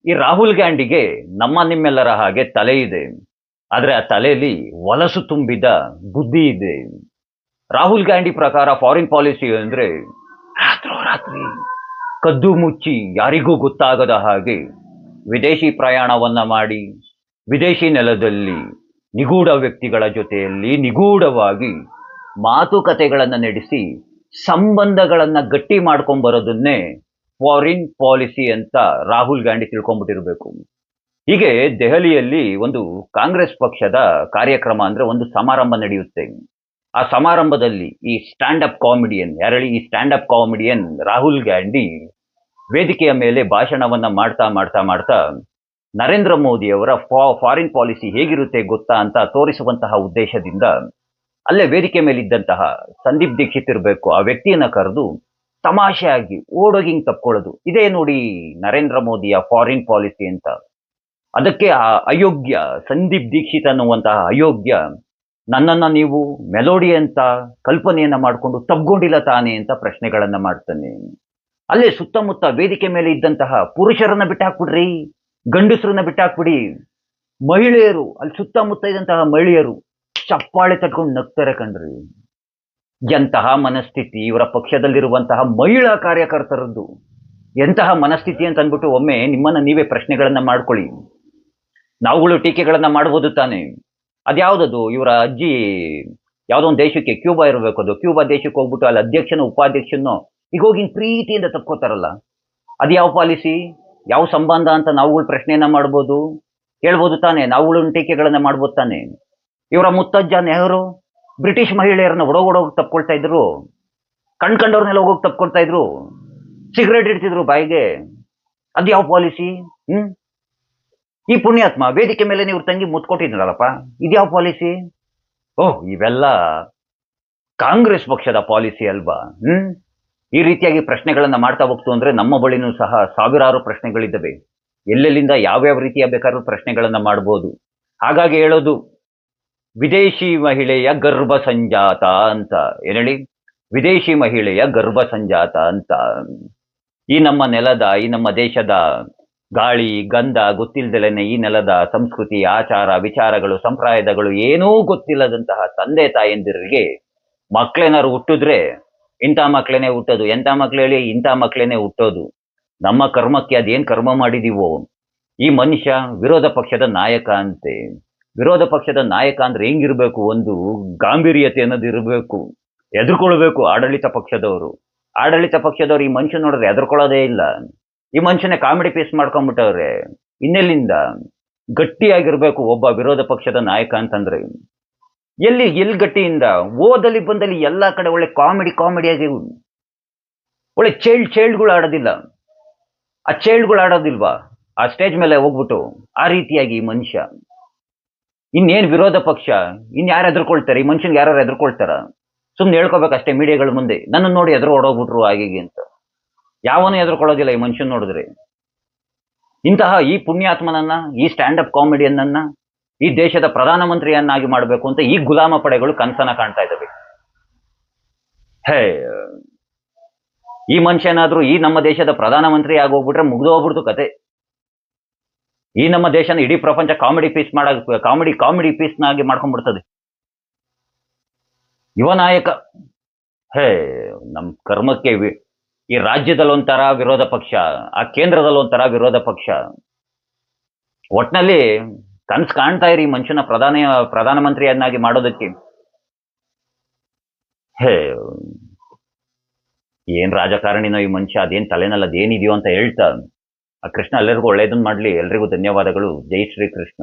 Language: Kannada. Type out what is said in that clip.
ಈ ರಾಹುಲ್ ಗಾಂಧಿಗೆ ನಮ್ಮ ನಿಮ್ಮೆಲ್ಲರ ಹಾಗೆ ತಲೆ ಇದೆ. ಆದ್ರೆ ಆ ತಲೆಯಲ್ಲಿ ವಲಸು ತುಂಬಿದ ಬುದ್ಧಿ ಇದೆ. ರಾಹುಲ್ ಗಾಂಧಿ ಪ್ರಕಾರ ಫಾರಿನ್ ಪಾಲಿಸಿ ಅಂದ್ರೆ ರಾತ್ರೋರಾತ್ರಿ ಕದ್ದು ಮುಚ್ಚಿ ಯಾರಿಗೂ ಗೊತ್ತಾಗದ ಹಾಗೆ ವಿದೇಶಿ ಪ್ರಯಾಣವನ್ನ ಮಾಡಿ ವಿದೇಶಿ ನೆಲದಲ್ಲಿ ನಿಗೂಢ ವ್ಯಕ್ತಿಗಳ ಜೊತೆಯಲ್ಲಿ ನಿಗೂಢವಾಗಿ ಮಾತುಕತೆಗಳನ್ನ ನಡೆಸಿ ಸಂಬಂಧಗಳನ್ನ ಗಟ್ಟಿ ಮಾಡ್ಕೊಂಡ್ಬರೋದನ್ನೇ ಫಾರಿನ್ ಪಾಲಿಸಿ ಅಂತ ರಾಹುಲ್ ಗಾಂಧಿ ತಿಳ್ಕೊಂಡ್ಬಿಟ್ಟಿರ್ಬೇಕು. ಹೀಗೆ ದೆಹಲಿಯಲ್ಲಿ ಒಂದು ಕಾಂಗ್ರೆಸ್ ಪಕ್ಷದ ಕಾರ್ಯಕ್ರಮ ಅಂದ್ರೆ ಒಂದು ಸಮಾರಂಭ ನಡೆಯುತ್ತೆ. ಆ ಸಮಾರಂಭದಲ್ಲಿ ಈ ಸ್ಟ್ಯಾಂಡ್ ಅಪ್ ಕಾಮಿಡಿಯನ್ ಯಾರಳಿ ಈ stand up comedian Rahul Gandhi ವೇದಿಕೆಯ ಮೇಲೆ ಭಾಷಣವನ್ನ ಮಾಡ್ತಾ ಮಾಡ್ತಾ ಮಾಡ್ತಾ ನರೇಂದ್ರ ಮೋದಿಯವರ ಫಾರಿನ್ ಪಾಲಿಸಿ ಹೇಗಿರುತ್ತೆ ಗೊತ್ತಾ ಅಂತ ತೋರಿಸುವಂತಹ ಉದ್ದೇಶದಿಂದ ಅಲ್ಲೇ ವೇದಿಕೆ ಮೇಲಿದ್ದಂತಹ ಸಂದೀಪ್ ದೀಕ್ಷಿತ್ ಇರಬೇಕು, ಆ ವ್ಯಕ್ತಿಯನ್ನ ಕರೆದು ತಮಾಷೆಯಾಗಿ ಓಡೋಗಿ ಹಿಂಗ್ ತಪ್ಕೊಳ್ಳೋದು, ಇದೇ ನೋಡಿ ನರೇಂದ್ರ ಮೋದಿಯ ಫಾರಿನ್ ಪಾಲಿಸಿ ಅಂತ. ಅದಕ್ಕೆ ಆ ಅಯೋಗ್ಯ ಸಂದೀಪ್ ದೀಕ್ಷಿತ್ ಅನ್ನುವಂತಹ ಅಯೋಗ್ಯ ನನ್ನನ್ನ ನೀವು ಮೆಲೋಡಿ ಅಂತ ಕಲ್ಪನೆಯನ್ನ ಮಾಡಿಕೊಂಡು ತಬ್ಕೊಂಡಿಲ್ಲ ತಾನೆ ಅಂತ ಪ್ರಶ್ನೆಗಳನ್ನ ಮಾಡ್ತಾನೆ. ಅಲ್ಲೇ ಸುತ್ತಮುತ್ತ ವೇದಿಕೆ ಮೇಲೆ ಇದ್ದಂತಹ ಪುರುಷರನ್ನ ಬಿಟ್ಟಾಕ್ಬಿಡ್ರಿ, ಗಂಡಸರನ್ನ ಬಿಟ್ಟಾಕ್ಬಿಡಿ, ಮಹಿಳೆಯರು ಅಲ್ಲಿ ಸುತ್ತಮುತ್ತ ಇದ್ದಂತಹ ಮಹಿಳೆಯರು ಚಪ್ಪಾಳೆ ತಟ್ಕೊಂಡು ನಗ್ತಾರೆ ಕಣ್ರಿ. ಎಂತಹ ಮನಸ್ಥಿತಿ ಇವರ ಪಕ್ಷದಲ್ಲಿರುವಂತಹ ಮಹಿಳಾ ಕಾರ್ಯಕರ್ತರದ್ದು, ಎಂತಹ ಮನಸ್ಥಿತಿ ಅಂತ ಅಂದ್ಬಿಟ್ಟು ಒಮ್ಮೆ ನಿಮ್ಮನ್ನ ನೀವೇ ಪ್ರಶ್ನೆಗಳನ್ನ ಮಾಡ್ಕೊಳ್ಳಿ. ನಾವುಗಳು ಟೀಕೆಗಳನ್ನ ಮಾಡ್ಬೋದು ತಾನೆ. ಅದ್ಯಾವ್ದದು ಇವರ ಅಜ್ಜಿ ಯಾವುದೋ ಒಂದು ದೇಶಕ್ಕೆ ಕ್ಯೂಬಾ ಇರಬೇಕು, ಅದು ಕ್ಯೂಬಾ ದೇಶಕ್ಕೆ ಹೋಗ್ಬಿಟ್ಟು ಅಲ್ಲಿ ಅಧ್ಯಕ್ಷನೋ ಉಪಾಧ್ಯಕ್ಷನೋ ಈಗ ಹೋಗಿ ಪ್ರೀತಿಯಿಂದ ತಪ್ಕೋತಾರಲ್ಲ, ಅದು ಯಾವ ಪಾಲಿಸಿ, ಯಾವ ಸಂಬಂಧ ಅಂತ ನಾವುಗಳು ಪ್ರಶ್ನೆಯನ್ನ ಮಾಡ್ಬೋದು, ಕೇಳ್ಬೋದು ತಾನೆ. ನಾವುಗಳು ಟೀಕೆಗಳನ್ನ ಮಾಡ್ಬೋದು ತಾನೆ. ಇವರ ಮುತ್ತಜ್ಜ ನೆಹರು ಬ್ರಿಟಿಷ್ ಮಹಿಳೆಯರನ್ನ ಒಡೋಗಿ ತಪ್ಕೊಳ್ತಾ ಇದ್ರು, ಕಂಡ್ಕಂಡವ್ರನ್ನೆಲ್ಲ ಹೋಗೋಗಿ ತಪ್ಕೊಳ್ತಾ ಇದ್ರು, ಸಿಗರೇಟ್ ಇಡ್ತಿದ್ರು ಬಾಯಿಗೆ. ಅದು ಯಾವ ಪಾಲಿಸಿ? ಈ ಪುಣ್ಯಾತ್ಮ ವೇದಿಕೆ ಮೇಲೆ ನೀವು ತಂಗಿ ಮುತ್ಕೊಟ್ಟಿದ್ರಲ್ಲಪ್ಪ, ಇದ್ಯಾವ ಪಾಲಿಸಿ? ಓಹ್, ಇವೆಲ್ಲ ಕಾಂಗ್ರೆಸ್ ಪಕ್ಷದ ಪಾಲಿಸಿ ಅಲ್ವಾ? ಈ ರೀತಿಯಾಗಿ ಪ್ರಶ್ನೆಗಳನ್ನ ಮಾಡ್ತಾ ಹೋಗ್ತು ಅಂದ್ರೆ ನಮ್ಮ ಬಳಿನೂ ಸಹ ಸಾವಿರಾರು ಪ್ರಶ್ನೆಗಳಿದ್ದಾವೆ. ಎಲ್ಲೆಲ್ಲಿಂದ ಯಾವ್ಯಾವ ರೀತಿಯ ಬೇಕಾದ್ರೂ ಪ್ರಶ್ನೆಗಳನ್ನ ಮಾಡ್ಬೋದು. ಹಾಗಾಗಿ ಹೇಳೋದು ವಿದೇಶಿ ಮಹಿಳೆಯ ಗರ್ಭ ಸಂಜಾತ ಅಂತ. ಏನೇಳಿ? ವಿದೇಶಿ ಮಹಿಳೆಯ ಗರ್ಭ ಸಂಜಾತ ಅಂತ. ಈ ನಮ್ಮ ನೆಲದ, ಈ ನಮ್ಮ ದೇಶದ ಗಾಳಿ ಗಂಧ ಗೊತ್ತಿಲ್ಲದಲೇನೆ ಈ ನೆಲದ ಸಂಸ್ಕೃತಿ ಆಚಾರ ವಿಚಾರಗಳು ಸಂಪ್ರದಾಯಗಳು ಏನೂ ಗೊತ್ತಿಲ್ಲದಂತಹ ತಂದೆ ತಾಯಂದಿರಿಗೆ ಮಕ್ಳೇನಾರು ಹುಟ್ಟಿದ್ರೆ ಇಂಥ ಮಕ್ಳೇನೆ ಹುಟ್ಟೋದು, ಎಂಥ ಮಕ್ಳು ಹೇಳಿ ಇಂಥ ಮಕ್ಳೇನೆ ಹುಟ್ಟೋದು. ನಮ್ಮ ಕರ್ಮಕ್ಕೆ ಅದೇನ್ ಕರ್ಮ ಮಾಡಿದೀವೋ. ಈ ಮನುಷ್ಯ ವಿರೋಧ ಪಕ್ಷದ ನಾಯಕ ಅಂತೆ. ವಿರೋಧ ಪಕ್ಷದ ನಾಯಕ ಅಂದ್ರೆ ಹೆಂಗಿರ್ಬೇಕು? ಒಂದು ಗಾಂಭೀರ್ಯತೆ ಅನ್ನೋದು ಇರಬೇಕು, ಎದುರ್ಕೊಳ್ಬೇಕು ಆಡಳಿತ ಪಕ್ಷದವರು. ಆಡಳಿತ ಪಕ್ಷದವ್ರು ಈ ಮನುಷ್ಯ ನೋಡಿದ್ರೆ ಎದುರ್ಕೊಳ್ಳೋದೇ ಇಲ್ಲ. ಈ ಮನುಷ್ಯನೇ ಕಾಮಿಡಿ ಪೀಸ್ ಮಾಡ್ಕೊಂಡ್ಬಿಟ್ಟವ್ರೆ. ಇನ್ನೆಲ್ಲಿಂದ ಗಟ್ಟಿಯಾಗಿರ್ಬೇಕು ಒಬ್ಬ ವಿರೋಧ ಪಕ್ಷದ ನಾಯಕ ಅಂತಂದ್ರೆ? ಎಲ್ಲಿ ಗಟ್ಟಿಯಿಂದ? ಓದಲ್ಲಿ ಬಂದಲ್ಲಿ ಎಲ್ಲಾ ಕಡೆ ಒಳ್ಳೆ ಕಾಮಿಡಿಯಾಗಿ ಒಳ್ಳೆ ಚೈಲ್ಡ್ಗಳು ಆಡೋದಿಲ್ಲ. ಆ ಚೈಲ್ಡ್ಗಳು ಆಡೋದಿಲ್ವಾ ಆ ಸ್ಟೇಜ್ ಮೇಲೆ ಹೋಗ್ಬಿಟ್ಟು? ಆ ರೀತಿಯಾಗಿ ಈ ಮನುಷ್ಯ ಇನ್ನೇನ್ ವಿರೋಧ ಪಕ್ಷ, ಇನ್ಯಾರು ಎದುರ್ಕೊಳ್ತಾರೆ? ಈ ಮನುಷ್ಯನ್ಗೆ ಯಾರು ಎದುರ್ಕೊಳ್ತಾರ? ಸುಮ್ನೆ ಹೇಳ್ಕೋಬೇಕಷ್ಟೇ ಮೀಡಿಯಾಗಳ ಮುಂದೆ, ನನ್ನ ನೋಡಿ ಎದುರು ಓಡೋಗ್ಬಿಟ್ರು ಹಾಗೆ ಅಂತ. ಯಾವನೂ ಎದುರ್ಕೊಳ್ಳೋದಿಲ್ಲ ಈ ಮನುಷ್ಯನ್ ನೋಡಿದ್ರೆ. ಇಂತಹ ಈ ಪುಣ್ಯಾತ್ಮನನ್ನ, ಈ ಸ್ಟ್ಯಾಂಡ್ ಅಪ್ ಕಾಮಿಡಿಯನ್ನ ಈ ದೇಶದ ಪ್ರಧಾನಮಂತ್ರಿಯನ್ನಾಗಿ ಮಾಡಬೇಕು ಅಂತ ಈ ಗುಲಾಮ ಪಡೆಗಳು ಕನಸನ್ನ ಕಾಣ್ತಾ ಇದ್ದಾವೆ. ಹೇ, ಈ ಮನುಷ್ಯನಾದ್ರೂ ಈ ನಮ್ಮ ದೇಶದ ಪ್ರಧಾನಮಂತ್ರಿ ಆಗೋಗ್ಬಿಟ್ರೆ ಮುಗ್ದೋಗ್ಬಿಡ್ತು ಕತೆ. ಈ ನಮ್ಮ ದೇಶನ ಇಡೀ ಪ್ರಪಂಚ ಕಾಮಿಡಿ ಪೀಸ್ನಾಗಿ ಮಾಡ್ಕೊಂಡ್ಬಿಡ್ತದೆ. ಯುವ ನಾಯಕ. ಹೇ, ನಮ್ ಕರ್ಮಕ್ಕೆ ಈ ರಾಜ್ಯದಲ್ಲಿ ಒಂಥರ ವಿರೋಧ ಪಕ್ಷ, ಆ ಕೇಂದ್ರದಲ್ಲಿ ಒಂಥರ ವಿರೋಧ ಪಕ್ಷ. ಒಟ್ನಲ್ಲಿ ಕನ್ಸು ಕಾಣ್ತಾ ಇರಿ ಈ ಮನುಷ್ಯನ ಪ್ರಧಾನಮಂತ್ರಿಯನ್ನಾಗಿ ಮಾಡೋದಕ್ಕೆ. ಹೇ, ಏನ್ ರಾಜಕಾರಣಿನೋ ಈ ಮನುಷ್ಯ, ಅದೇನ್ ತಲೆನಲ್ಲಿ ಅದೇನಿದೆಯೋ ಅಂತ ಹೇಳ್ತಾ ಆ ಕೃಷ್ಣ ಎಲ್ಲರಿಗೂ ಒಳ್ಳೇದನ್ನ ಮಾಡ್ಲಿ. ಎಲ್ರಿಗೂ ಧನ್ಯವಾದಗಳು. ಜೈ ಶ್ರೀ ಕೃಷ್ಣ.